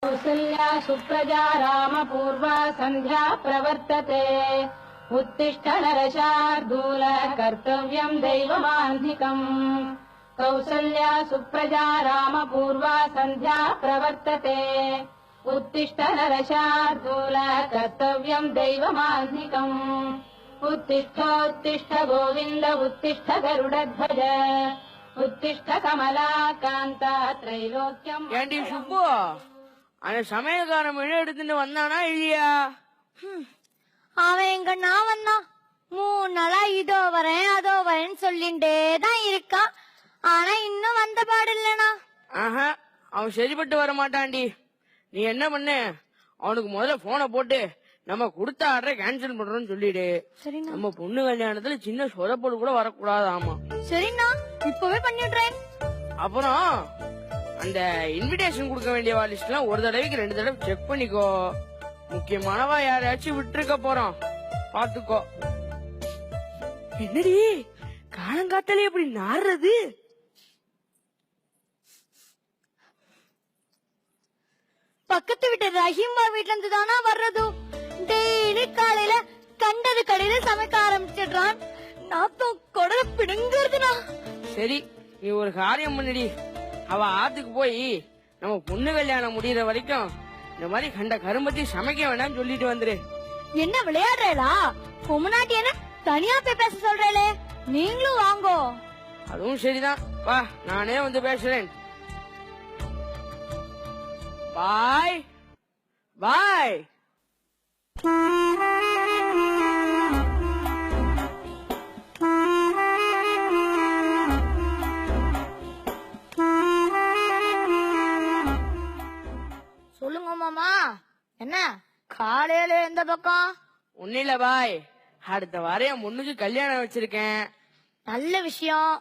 कौसल्या सुप्रजा रामपूर्वा सन्ध्या प्रवर्तते उत्तिष्ठ नरशार्दूल कर्तव्यम् दैवमान्धिकम् कौसल्या सुप्रजा रामपूर्वा सन्ध्या प्रवर्तते उत्तिष्ठ नरशार्दूल कर्तव्यम् दैवमान्धिकम् उत्तिष्ठोत्तिष्ठ गोविन्द उत्तिष्ठ गरुडध्वज उत्तिष्ठ कमलाकान्ता त्रैलोक्यम् ஏண்டி சுப்பு அந்த சமயக்காரன் மணி எடுத்துட்டு வந்தானா இல்லையா? அவன் எங்க நான் வந்தான் 3 நாளா இதோ வரேன் அதோ வரேன்னு சொல்லிட்டே தான் இருக்கான். ஆனா இன்னும் வந்த பாடு இல்லனா. ஆஹா, அவன் சரிப்பட்டு வர மாட்டான்டி. நீ என்ன பண்ண, அவனுக்கு முதல்ல போனை போட்டு நம்ம கொடுத்த ஆர்டரை கேன்சல் பண்றோம்னு சொல்லிடு. சரிண்ணா. நம்ம பொண்ணு கல்யாணத்துல சின்ன சொதப்போடு கூட வரக்கூடாது. ஆமா சரிண்ணா, இப்பவே பண்ணிடுறேன். அப்புறம் அந்த இன்விடேஷன் கொடுக்க வேண்டிய லிஸ்ட் எல்லாம் ஒரு தடவைக்கு 2 தடவை செக் பண்ணிக்கோ. முக்கியமானவா யாரையாச்சும் விட்டுருக்க போறோம், பாத்துக்கோ. என்னடி காலங்காத்தாலே எப்படி நாடுறது? பக்கத்து வீட்டு ரஹீமா வீட்ல இருந்து தானா வர்றது. டெய்லி காலையில கண்டது கடையில சமைக்க ஆரம்பிச்சிடுறான். நாத்தம் கொடல பிடுங்குறதுனா. சரி, நீ ஒரு காரியம் பண்ணிடி. அவ ஆத்துக்கு போய் நம்ம பொண்ணு கல்யாணம் முடியற வரைக்கும் இந்த மாதிரி கண்ட கரும்பத்தி சமைக்க வேண்டாம்னு சொல்லிட்டு வந்துரு. என்ன விளையாடுறா? பொம்னாட்டி என்ன தனியா போய் பேச சொல்றேளே, நீங்களும் வாங்கோ. அதுவும் சரிதான், வா நானே வந்து பேசுறேன். பாய் பாய். சொல்லுங்க மாமா, என்ன காலையில எந்த பக்கம்? ஒன்னும் இல்ல பாய், அடுத்த வாரம் என் பொண்ணுக்கு கல்யாணம் வச்சிருக்கேன். நல்ல விஷயம்.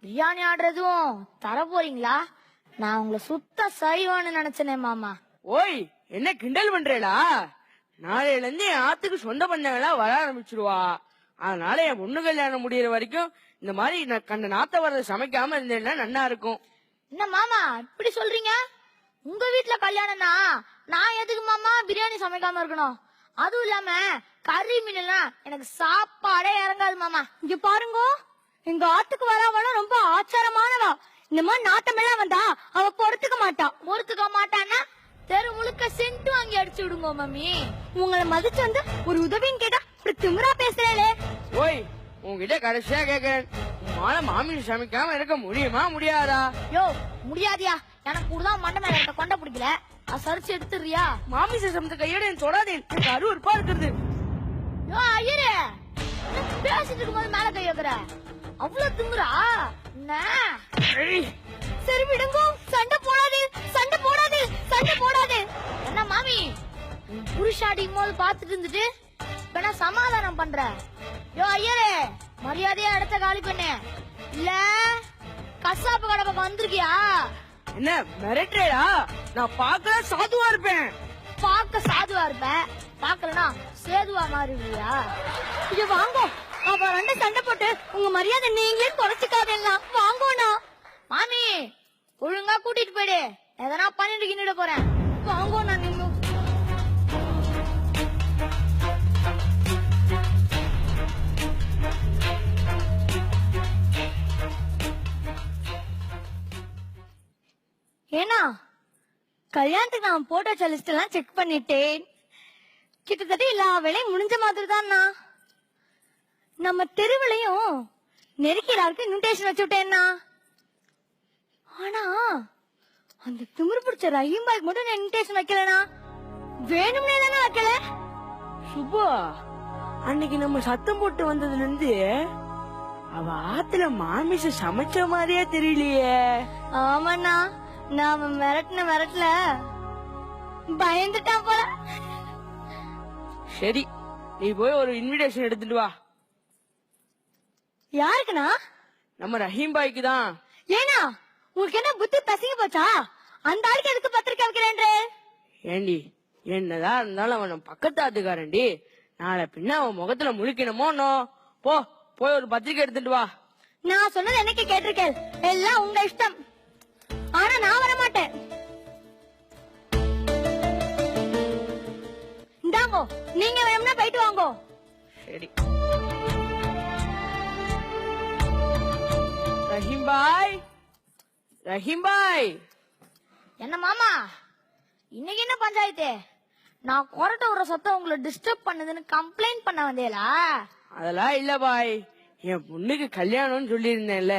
பிரியாணி ஆடுறதும் தர போறீங்களா? நான் உங்களை சுத்த சைவன்னு நினைச்சனே மாமா. ஓய், என்ன கிண்டல் பண்றேடா? நாளையில இருந்து என் ஆத்துக்கு சொந்த பந்தங்களா வர ஆரம்பிச்சிருவா. அதனால என் பொண்ணு கல்யாணம் முடியற வரைக்கும் இந்த மாதிரி கண்ட நாத்த வரத சமைக்காம இருந்தேன்னா நல்லா இருக்கும். என்ன மாமா இப்படி சொல்றீங்க? உங்க வீட்டுல கல்யாணம்னா நான் எதுக்கு மாமா பிரியாணி சமைக்காம இருக்கணும்? அதுவும் இல்லாம கறி மீன் எல்லாம் எனக்கு சாப்பாடே இறங்காது மாமா. இங்க பாருங்க, எங்க ஆத்துக்கு வரவனா ரொம்ப ஆச்சாரமானவா. இந்த மாதிரி நாட்டமெல்லாம் வந்தா அவ பொறுத்துக்க மாட்டான்னா தெரு முழுக்க சென்ட் வாங்கி அடிச்சு விடுங்க மாமி. உங்களை மதிச்சு வந்து ஒரு உதவின்னு கேட்டா இப்படி திமிரா பேசுறேளே. ஓய், உங்ககிட்ட கடைசியா கேக்குறேன், உமால மாமி சமைக்காம இருக்க முடியுமா முடியாதா? யோ முடியாதியா, எனக்கு கூடதான் மண்டை மேல இருக்க கொண்ட பிடிக்கல, சரிச்சு எடுத்துறியா? மாமி சமைத்த கையோட என் தொடாதே, எனக்கு அருவருப்பா இருக்குது. யோ ஐயரே, பேசிட்டு இருக்கும்போது மேல கை வைக்கிற, அவ்வளவு திமுறா என்ன? சரி விடுங்க, சண்டை போடாது. என்ன மாமி, புருஷாடிக்கும் போது பாத்துட்டு இருந்துட்டு இப்ப சமாதானம் பண்ற? யோ ஐயரே, மரியாதையா இடத்த காலி பண்ணு, இல்ல கசாப்பு கடை பக்கம் வந்திருக்கியா? என்ன மிரட்டேடா? நான் பாக்க சாதுவா இருப்பேன். பாக்க சாதுவா இருப்பேன், பாக்கலனா சேதுவா மாறுவியா? இது வாங்கோ, அவ 2 சண்டை போட்டு உங்க மரியாதை நீங்களே குறைச்சிக்காதீங்க. வாங்கோண்ணா. மாமி ஒழுங்கா கூட்டிட்டு போயிடு, எதனா பண்ணிட்டு கிண்டிட போறேன். வாங்கோண்ணா நீங்க. ஏன்னா கல்யாணத்துக்கு நான் போட்டோ லிஸ்ட் எல்லாம் செக் பண்ணிட்டேன். கிட்டத்தட்ட எல்லா வேலையும் முடிஞ்ச மாதிரி தான். நம்ம தெருவிலையும் நெருக்கி எல்லாருக்கும் இன்விடேஷன் வச்சு விட்டேன்னா. ஆனா அந்த திமிரு பிடிச்ச ரஹீம் பாய்க்கு மட்டும் நான் இன்விடேஷன் வைக்கலனா? வேணும்னே தானே வைக்கல. சுப்பா, அன்னைக்கு நம்ம சத்தம் போட்டு வந்ததுல இருந்து அவ ஆத்துல மாமிச சமைச்ச மாதிரியே தெரியலையே. ஆமாண்ணா, நாம மிரட்டல பயந்துட்டான் போல. சரி, நீ போய் ஒரு இன்விடேஷன் எடுத்துட்டு வா. யாருக்குண்ணா? நம்ம ரஹீம் பாய்க்கு தான். ஏனா உங்களுக்கு என்ன புத்தி பசிங்க போச்சா? அந்த ஆளுக்கு எதுக்கு பத்திரிக்கை வைக்கிறேன்றே? ஏண்டி, என்னதான் இருந்தாலும் அவன் பக்கத்து ஆத்துக்காரண்டி. நாளை பின்ன அவன் முகத்துல முழிக்கணுமோ? போய் ஒரு பத்திரிக்கை எடுத்துட்டு வா. நான் சொன்னது என்னைக்கு கேட்டிருக்கேன், எல்லாம் உங்க இஷ்டம். ஆனா நான் வர மாட்டேன். இந்தாங்கோ, நீங்க வேணும்னா போயிட்டு வாங்கோ. சரி. ரஹீம் பாய், ரஹீம் பாய். என்ன மாமா, இன்னைக்கு என்ன பஞ்சாயத்து? நான் கொரட்டை விடுற சத்தம் உங்களை டிஸ்டர்ப் பண்ணுதுன்னு கம்ப்ளைண்ட் பண்ண வந்தேலா? அதெல்லாம் இல்ல பாய், என் பொண்ணுக்கு கல்யாணம்னு சொல்லியிருந்தேன்ல,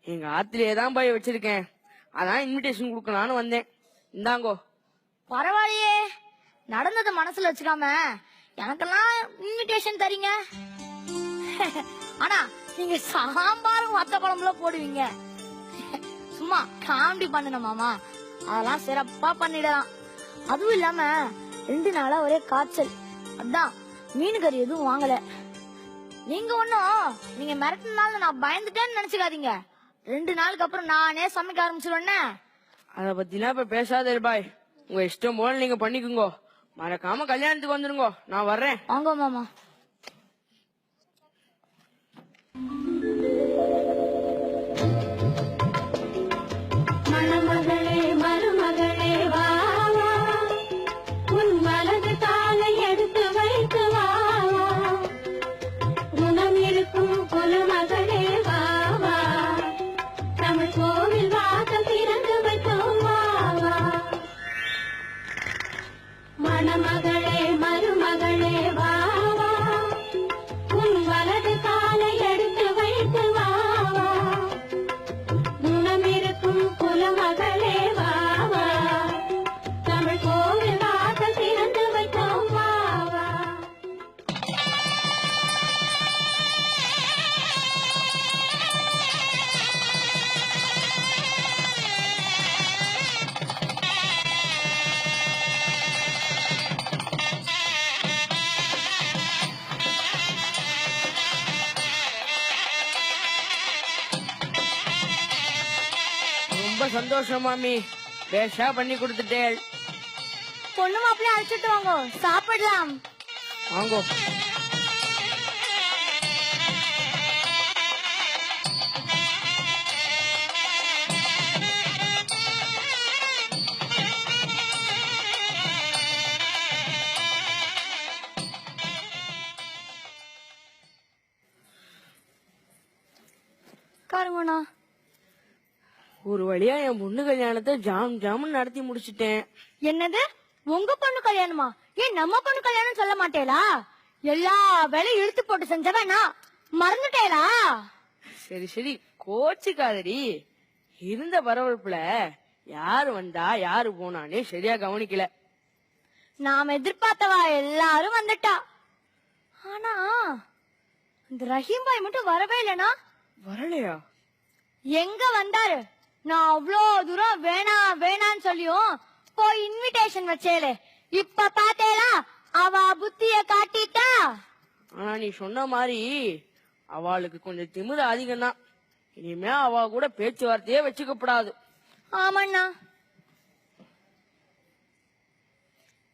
எங்க ஆத்திலேயே தான் பாய் வச்சிருக்கேன். அதான் இன்விடேஷன் கொடுக்கலான்னு வந்தேன். இந்தாங்கோ. பரவாயில்லையே, நடந்ததை மனசுல வச்சுக்காம எனக்கெல்லாம் இன்விடேஷன் தரீங்க. ஆனா நீங்க சாம்பாரும் வத்த குழம்புல போடுவீங்க. சும்மா காமெடி பண்ணணும் மாமா, அதெல்லாம் சிறப்பா பண்ணிடலாம். அதுவும் இல்லாம 2 நாளா ஒரே காய்ச்சல், அதான் மீன் கறி எதுவும் வாங்கல. நீங்க ஒன்னும் நீங்க மிரட்டினால நான் பயந்துட்டேன்னு நினைச்சுக்காதீங்க. 2 நாளுக்கு அப்புறம் நானே சமைக்க ஆரம்பிச்சிருவேன்னு. அத பத்திலாம் இப்ப பேசாதே பாய், உங்க இஷ்டம் போல நீங்க பண்ணிக்குங்கோ. மறக்காம கல்யாணத்துக்கு வந்துருங்கோ, நான் வர்றேன். வாங்க மாமா. மணமகளே மருமகளே வா வா, உன் வலது காலை எடுத்து வைத்து வா வா, குணம் இருக்கும் குலமகளே வா வா, தமிழ் கோவில் வாசல் திறந்து வைத்தோம் வா வா. மணமகளே மருமகளே வா வா, உன் வலது காலை எடுத்து வைத்து வா வா, குணம் இருக்கும் குலமகளே வா வா, தமிழ் கோவில் வாசல் திறந்து வைத்தோம் வா வா. ரொம்ப சந்தோஷம் மாமி, பேஷா பண்ணி கொடுத்துட்டேள். பொண்ணு மாப்பிள்ளை அழைச்சிட்டு வாங்க, சாப்பிடலாம். வாங்கோ. காருங்கண்ணா. ஒரு வழியா என் பொண்ணு கல்யாணத்தை ஜாம் ஜாமுன்னு நடத்தி முடிச்சிட்டேன். என்னது, உங்க பொண்ணு கல்யாணமா? ஏன் நம்ம பொண்ணு கல்யாணம் சொல்ல மாட்டேலா? எல்லா வேலையும் இழுத்து போட்டு செஞ்சவனா மறந்துட்டேலா? சரி சரி, கோச்சிக்காதடி. இருந்த பரபரப்புல யாரு வந்தா யாரு போனானே சரியா கவனிக்கல. நாம எதிர்பார்த்தவா எல்லாரும் வந்துட்டா. ஆனா இந்த ரஹீம் பாய் மட்டும் வரவே இல்லனா? வரலையா? எங்க வந்தாரு? நான் அவ்வளோ தூரம் வேணாம் வேணான்னு சொல்லியும் போய் இன்விடேஷன் வச்சேலே, இப்ப பாத்தேலா அவ புத்திய காட்டிட்டா. ஆனா நீ சொன்ன மாதிரி அவளுக்கு கொஞ்சம் திமிரு அதிகம்தான். இனிமே அவ கூட பேச்சுவார்த்தையே வச்சுக்கப்படாது. ஆமாண்ணா.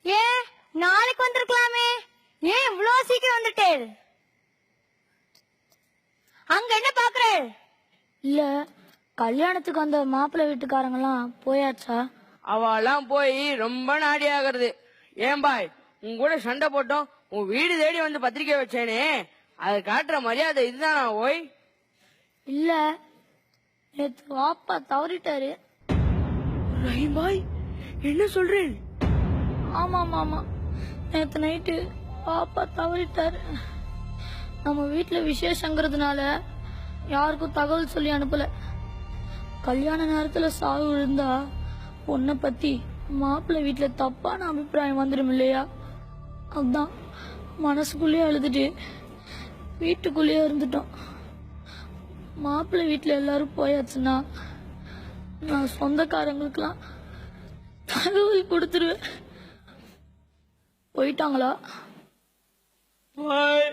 ஏன் நாளைக்கு வந்திருக்கலாமே, ஏன் இவ்வளவு சீக்கிரம் வந்துட்டே? அங்க என்ன பாக்குற? இல்ல, கல்யாணத்துக்கு வந்த மாப்பிள்ளை வீட்டுக்காரங்க எல்லாம் போயாச்சா? அவெல்லாம் போய் ரொம்ப நாடி ஆகுறது. ஏன் பாய், உன் கூட சண்டை போட்டோம், உன் வீடு தேடி வந்து பத்திரிக்கை வச்சேனே, அது காட்டுற மரியாதை இதுதானா? ஓய் இல்ல, நேத்து வாப்பா தவறிட்டாரு. ரஹீம் பாய், என்ன சொல்றேன்? ஆமா மாமா, நேத்து நைட்டு பாப்பா தவறிட்டாரு. நம்ம வீட்டுல விசேஷங்கிறதுனால யாருக்கும் தகவல் சொல்லி அனுப்பல. கல்யாண நேரத்துல சாவு இருந்தா பொண்ணை பத்தி மாப்பிள்ளை வீட்டுல தப்பான அபிப்பிராயம் வந்துடும் இல்லையா? அதான் மனசுக்குள்ளேயே அழுதுட்டு வீட்டுக்குள்ளேயே இருந்துட்டோம். மாப்பிள்ளை வீட்டுல எல்லாரும் போயாச்சுன்னா நான் சொந்தக்காரங்களுக்கெல்லாம் தகவல் கொடுத்துருவேன். போயிட்டாங்களா? பாய்